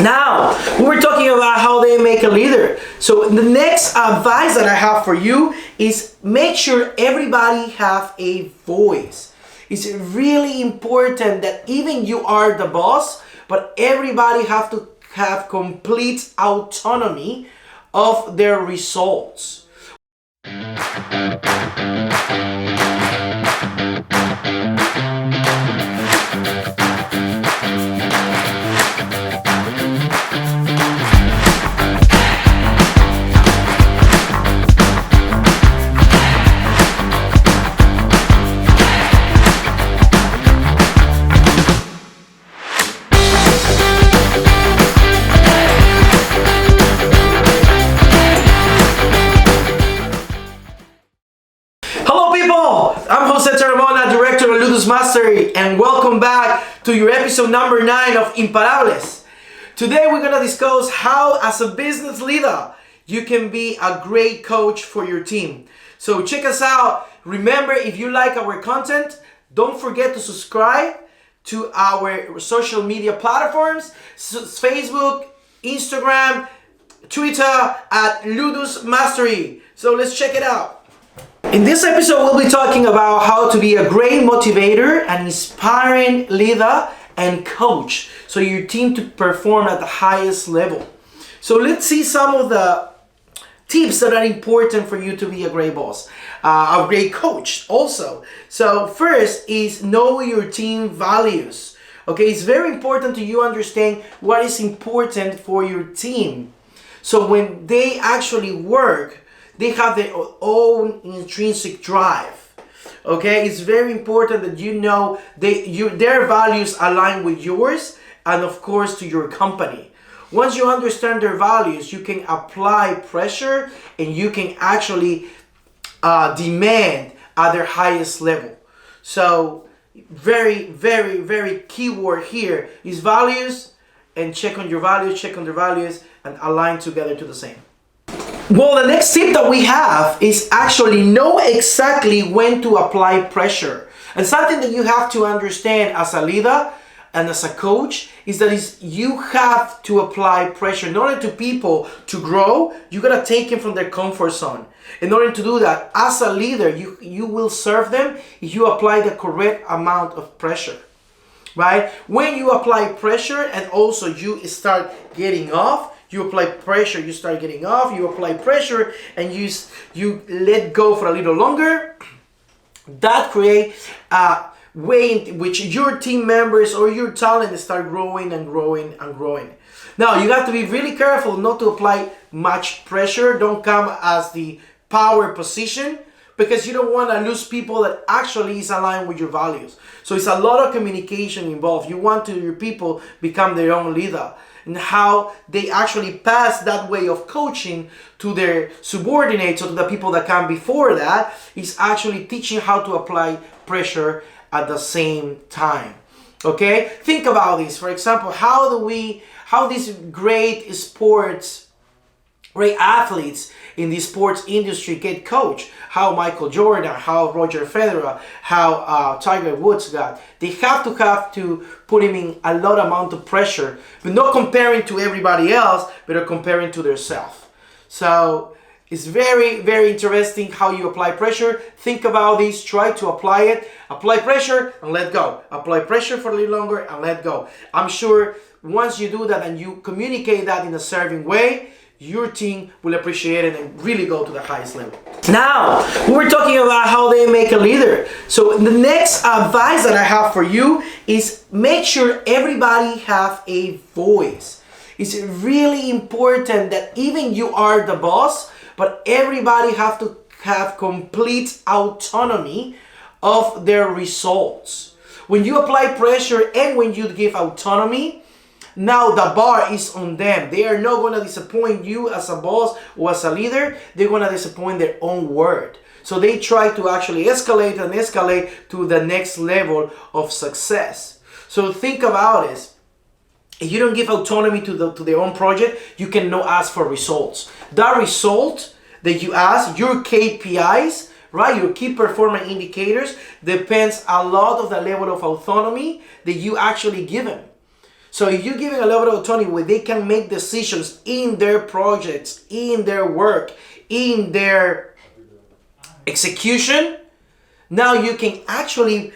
Now, we were talking about how they make a leader. So the next advice that I have for you is make sure everybody have a voice. It's really important that even you are the boss, but everybody have to have complete autonomy of their results. Hello people, I'm Jose Taramona, Director of Ludus Mastery, and welcome back to your episode number 9 of Imparables. Today we're going to discuss how as a business leader you can be a great coach for your team. So check us out. Remember, if you like our content, don't forget to subscribe to our social media platforms, Facebook, Instagram, Twitter at Ludus Mastery. So let's check it out. In this episode, we'll be talking about how to be a great motivator, an inspiring leader, and coach, so your team to perform at the highest level. So let's see some of the tips that are important for you to be a great boss, a great coach also. So first is know your team values. Okay, it's very important to you understand what is important for your team. So when they actually work, they have their own intrinsic drive. Okay, it's very important that you know their values align with yours and of course to your company. Once you understand their values, you can apply pressure and you can actually demand at their highest level. So very key word here is values, and check on your values, check on their values, and align together to the same. Well, the next tip that we have is actually know exactly when to apply pressure. And something that you have to understand as a leader and as a coach is that you have to apply pressure. In order to people to grow, you gotta take them from their comfort zone. In order to do that, as a leader, you will serve them if you apply the correct amount of pressure. Right? When you apply pressure and also you start getting off, you apply pressure, you start getting off, you apply pressure, and you let go for a little longer. That creates a way in which your team members or your talent start growing and growing and growing. Now, you have to be really careful not to apply much pressure. Don't come as the power position, because you don't want to lose people that actually is aligned with your values. So it's a lot of communication involved. You want your people become their own leader, and how they actually pass that way of coaching to their subordinates or to the people that come before that is actually teaching how to apply pressure at the same time. Okay? Think about this. For example, how these great athletes in the sports industry get coached. How Michael Jordan, how Roger Federer, how Tiger Woods got. They have to put him in a lot amount of pressure, but not comparing to everybody else, but comparing to themselves. So it's very interesting how you apply pressure. Think about this, try to apply it. Apply pressure and let go. Apply pressure for a little longer and let go. I'm sure once you do that and you communicate that in a serving way, your team will appreciate it and really go to the highest level. Now, we were talking about how they make a leader. So the next advice that I have for you is make sure everybody have a voice. It's really important that even you are the boss, but everybody have to have complete autonomy of their results. When you apply pressure and when you give autonomy, now the bar is on them. They are not going to disappoint you as a boss or as a leader. They're going to disappoint their own word. So they try to actually escalate to the next level of success. So think about this. If you don't give autonomy to their own project, you cannot ask for results. That result that you ask, your KPIs, right, your key performance indicators, depends a lot of the level of autonomy that you actually give them. So if you're giving a level of autonomy where they can make decisions in their projects, in their work, in their execution, now you can actually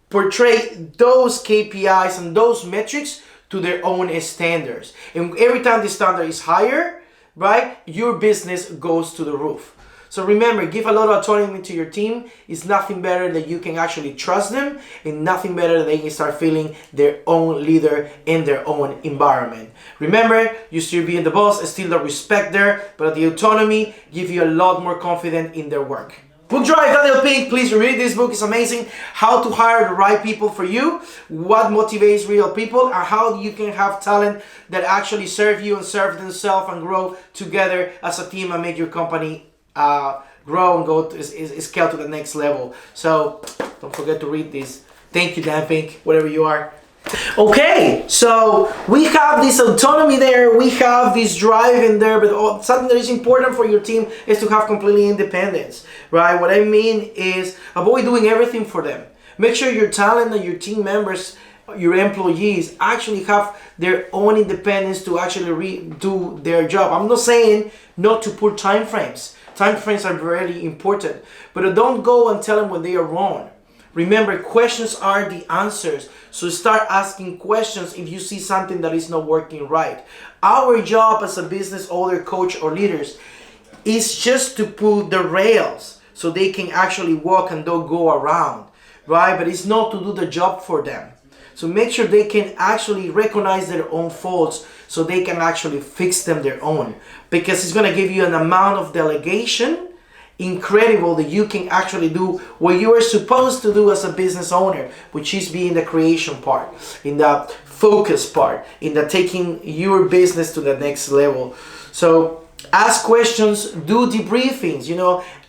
portray those KPIs and those metrics to their own standards. And every time the standard is higher, right, your business goes to the roof. So remember, give a lot of autonomy to your team. It's nothing better that you can actually trust them, and nothing better that they can start feeling their own leader in their own environment. Remember, you still being the boss, still the respect there, but the autonomy give you a lot more confidence in their work. Book Drive, Daniel Pink, please read this book. It's amazing. How to hire the right people for you, what motivates real people, and how you can have talent that actually serve you and serve themselves and grow together as a team and make your company grow and go to, scale to the next level. So don't forget to read this. Thank you, Dan Pink, whatever you are. Okay, so we have this autonomy there, we have this drive in there, but something that is important for your team is to have completely independence, right? What I mean is avoid doing everything for them. Make sure your talent and your team members, your employees, actually have their own independence to actually do their job. I'm not saying not to put time frames. Time frames are very important, but don't go and tell them when they are wrong. Remember, questions are the answers. So start asking questions if you see something that is not working right. Our job as a business owner, coach, or leaders is just to put the rails so they can actually walk and don't go around, right? But it's not to do the job for them. So make sure they can actually recognize their own faults so they can actually fix them their own. Because it's going to give you an amount of delegation incredible that you can actually do what you are supposed to do as a business owner, which is being the creation part, in the focus part, in the taking your business to the next level. So ask questions, do debriefings,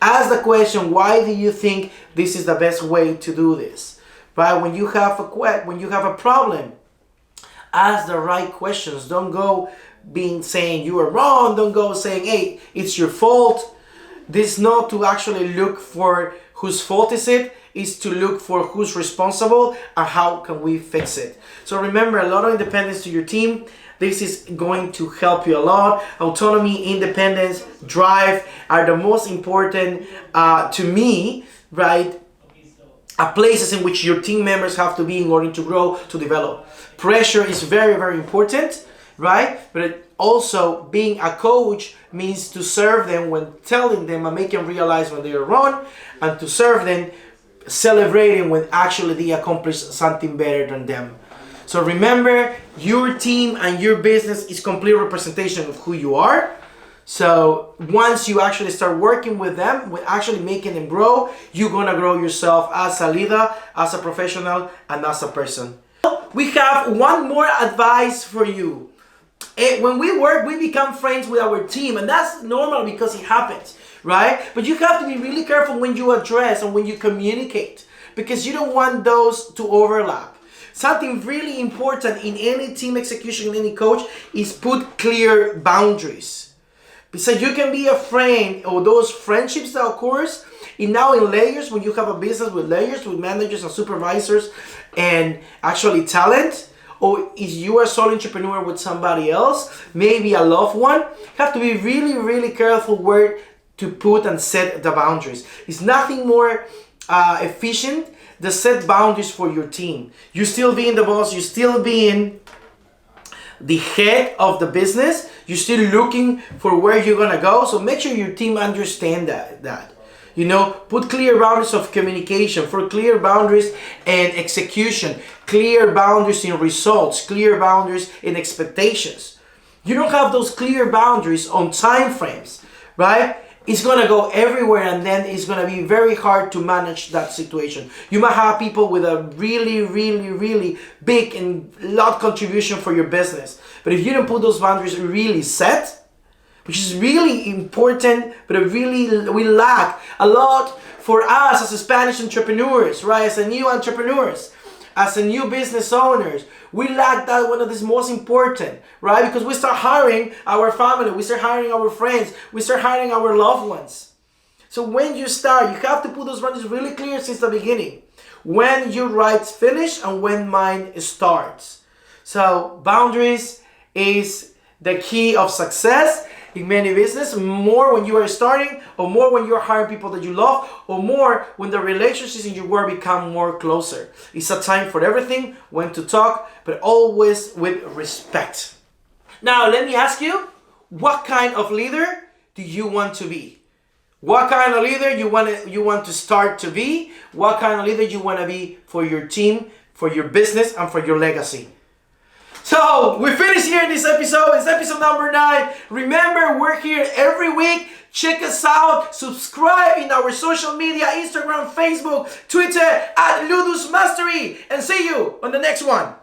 ask the question, why do you think this is the best way to do this? Right? When you have a problem, ask the right questions. Don't go saying you are wrong. Don't go saying, hey, it's your fault. This is not to actually look for whose fault is it. Is to look for who's responsible and how can we fix it. So remember, a lot of independence to your team. This is going to help you a lot. Autonomy, independence, drive are the most important to me, right? Places in which your team members have to be in order to grow, to develop. Pressure is very, very important, right? But also being a coach means to serve them when telling them and make them realize when they are wrong, and to serve them celebrating when actually they accomplish something better than them. So remember, your team and your business is complete representation of who you are. So once you actually start working with them, with actually making them grow, you're gonna grow yourself as a leader, as a professional, and as a person. We have one more advice for you. When we work, we become friends with our team, and that's normal because it happens, right? But you have to be really careful when you address and when you communicate, because you don't want those to overlap. Something really important in any team execution, in any coach, is put clear boundaries. So you can be a friend, or those friendships that occurs in layers, when you have a business with layers, with managers and supervisors and actually talent, or if you are a sole entrepreneur with somebody else, maybe a loved one, you have to be really, really careful where to put and set the boundaries. It's nothing more efficient than set boundaries for your team. You still being the boss, you still being the head of the business, you're still looking for where you're gonna go. So make sure your team understand that. Put clear boundaries of communication, for clear boundaries and execution, clear boundaries in results, clear boundaries in expectations. You don't have those clear boundaries on time frames, right? It's gonna go everywhere, and then it's gonna be very hard to manage that situation. You might have people with a really, really, really big and lot contribution for your business. But if you don't put those boundaries really set, which is really important, but we lack a lot for us as Spanish entrepreneurs, right? As a new entrepreneurs, as a new business owners, we lack that one of the most important, right? Because we start hiring our family, we start hiring our friends, we start hiring our loved ones. So when you start, you have to put those boundaries really clear since the beginning. When your rights finish and when mine starts. So boundaries is the key of success in many business, more when you are starting, or more when you're hiring people that you love, or more when the relationships in your work become more closer. It's a time for everything, when to talk, but always with respect. Now, let me ask you, what kind of leader do you want to be? What kind of leader you want to start to be? What kind of leader you want to be for your team, for your business, and for your legacy? So, we finished here in this episode. It's episode number 9. Remember, we're here every week. Check us out. Subscribe in our social media, Instagram, Facebook, Twitter, at Ludus Mastery. And see you on the next one.